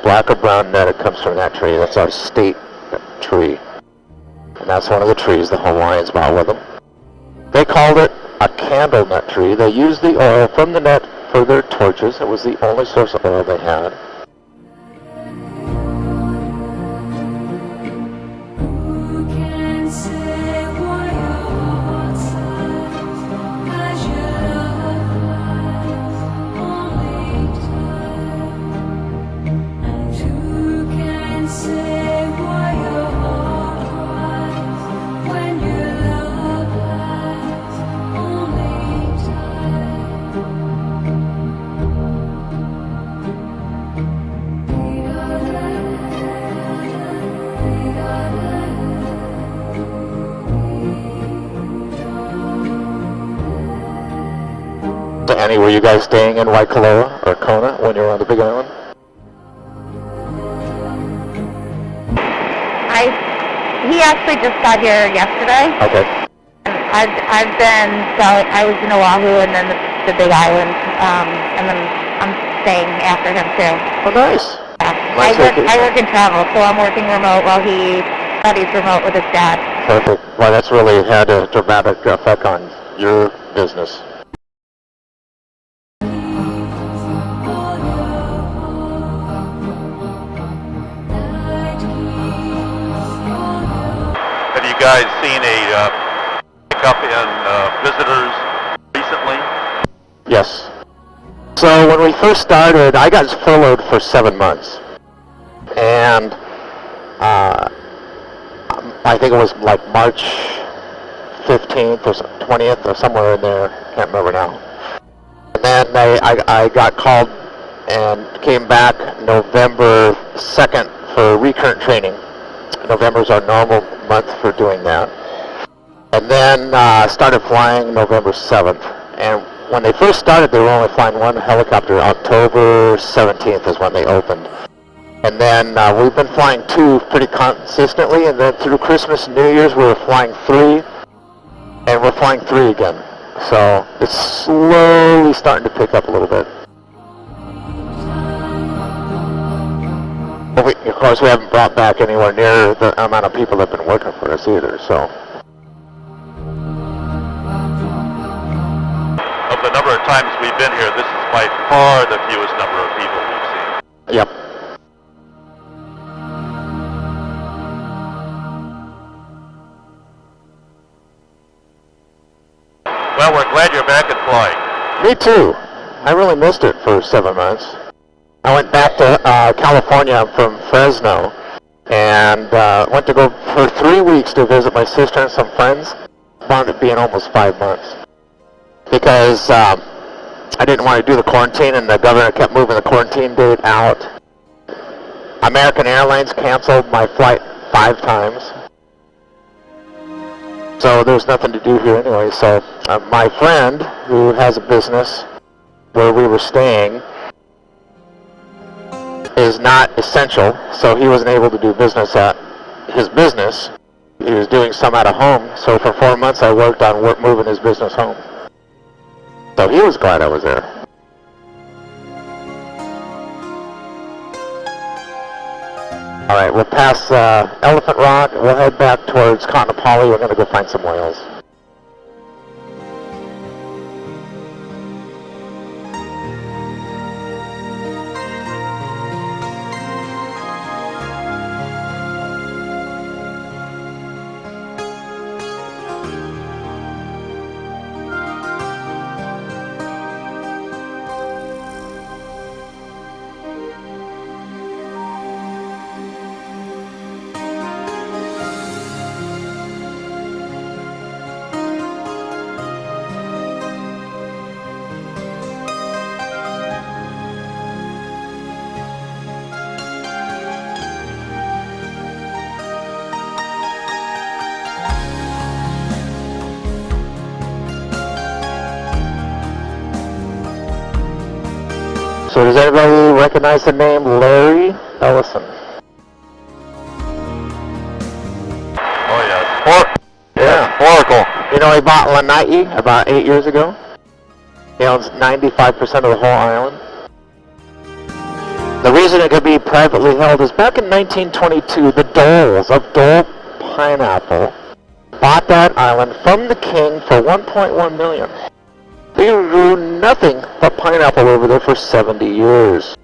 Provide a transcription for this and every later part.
black or brown net, it comes from that tree. That's our state tree. And that's one of the trees the Hawaiians brought with them. They called it a candle nut tree. They used the oil from the net for their torches. It was the only source of oil they had. Annie, were you guys staying in Waikoloa or Kona when you were on the Big Island? He actually just got here yesterday. Okay. I've been, so I was in Oahu and then the Big Island, and then I'm staying after him too. Oh, nice. Yeah. I work in travel, so I'm working remote while he studies remote with his dad. Perfect. Well, that's really had a dramatic effect on your business. Have you guys seen a pickup in visitors recently? Yes. So when we first started, I got furloughed for 7 months. And I think it was like March 15th or 20th or somewhere in there. Can't remember now. And then I got called and came back November 2nd for recurrent training. November is our normal month for doing that. And then started flying November 7th. And when they first started, they were only flying one helicopter. October 17th is when they opened. And then we've been flying 2 pretty consistently, and then through Christmas and New Year's we were flying 3, and we're flying 3 again. So it's slowly starting to pick up a little bit. But of course, we haven't brought back anywhere near the amount of people that have been working for us either, so. Of the number of times we've been here, this is by far the fewest number of people we've seen. Yep. Well, we're glad you're back and flying. Me too. I really missed it for 7 months. I went back to California. I'm from Fresno, and went to go for 3 weeks to visit my sister and some friends. Found it being almost 5 months because I didn't want to do the quarantine, and the governor kept moving the quarantine date out. American Airlines canceled my flight 5 times. So there's nothing to do here anyway. So my friend, who has a business where we were staying, is not essential, so he wasn't able to do business at his business. He was doing some out of home, so for 4 months I worked on moving his business home. So he was glad I was there. Alright, we'll pass Elephant Rock, we'll head back towards Kaanapali. We're going to go find some whales. So does anybody recognize the name Larry Ellison? Oh, yes. Yeah. Oracle. You know, he bought Lanai about 8 years ago. He owns 95% of the whole island. The reason it could be privately held is back in 1922, the Doles of Dole Pineapple bought that island from the king for $1.1 million. They grew nothing but pineapple over there for 70 years.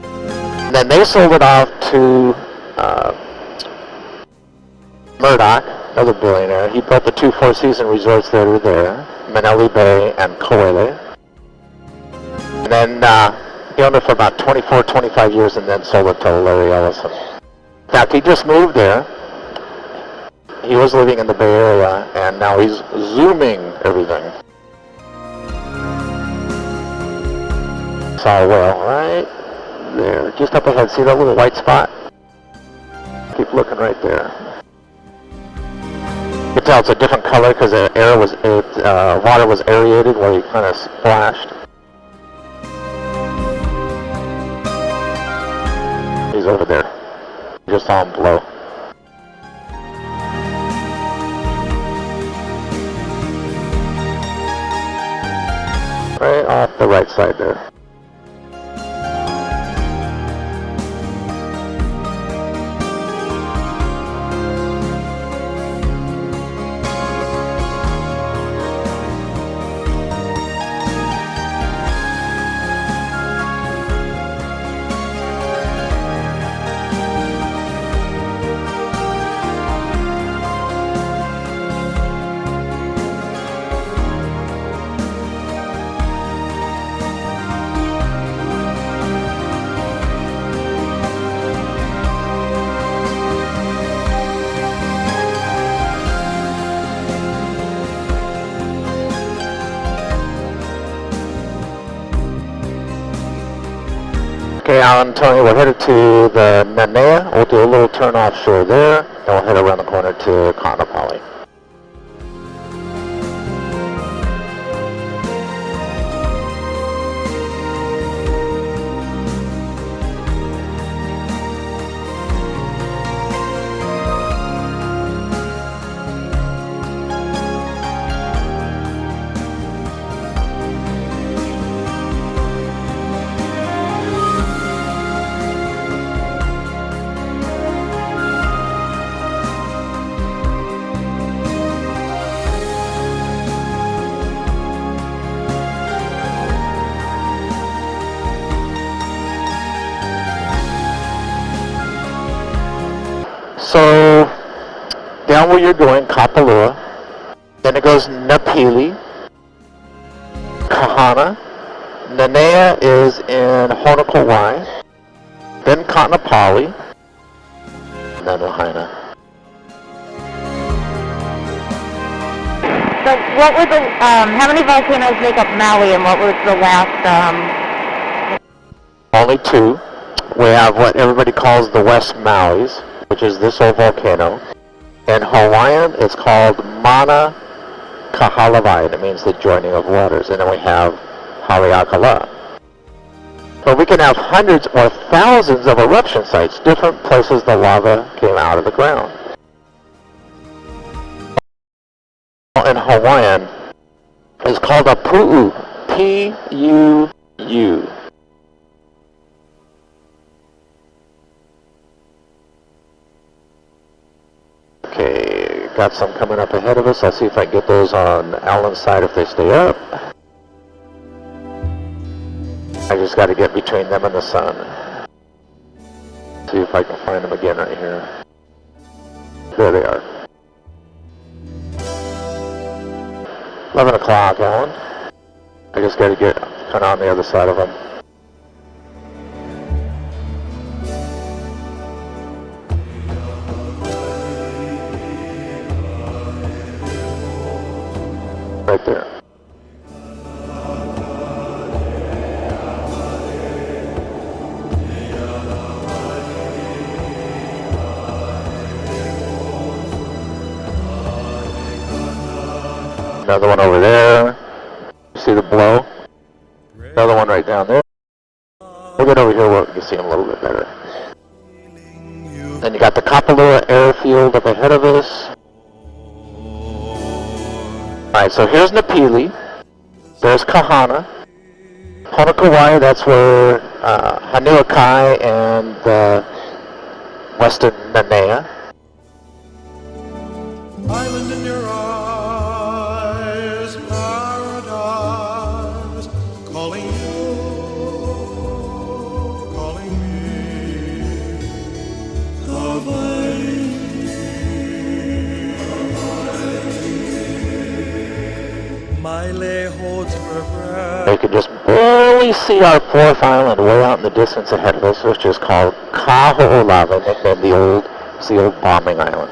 And then they sold it off to Murdoch, another billionaire. He built the two four-season resorts that are there, Manele Bay and Koele. And then he owned it for about 24, 25 years and then sold it to Larry Ellison. In fact, he just moved there. He was living in the Bay Area, and now he's zooming everything. Saw a whale right there, just up ahead. See that little white spot? Keep looking right there. You can tell it's a different color because the water was aerated where he kind of splashed. He's over there. You just saw him blow. Right off the right side there. Okay, Alan and Tony, we're headed to the Nanea. We'll do a little turn offshore there, and we'll head around the corner to Kaanapali. So, down where you're going, Kapalua, then it goes Napili, Kahana, Nanea is in Honokawai, then Kaanapali, and then Lahaina. So what were the, how many volcanoes make up Maui, and what was the last, Only two. We have what everybody calls the West Maui's, which is this old volcano. In Hawaiian, it's called Mana Kahalavai. It means the joining of waters. And then we have Haleakala. But we can have hundreds or thousands of eruption sites, different places the lava came out of the ground. In Hawaiian, it's called a pu'u. P-U-U. Okay, got some coming up ahead of us. I'll see if I can get those on Alan's side if they stay up. I just got to get between them and the sun. See if I can find them again right here. There they are. 11 o'clock, Alan. I just got to get kind of on the other side of them. Right there. Another one over there. See the blow? Another one right down there. We'll get over here where we can see them a little bit better. Then you got the Kapalua airfield up ahead of us. Alright, so here's Napili. There's Kahana. Honokawai, that's where Molokai and western Nanea. Island in your eyes, paradise, calling you, calling me. Hawaii. Miley holds her breath. You can just barely see our fourth island way out in the distance ahead of us, which is called Kaho'olawe, nicknamed the old bombing island.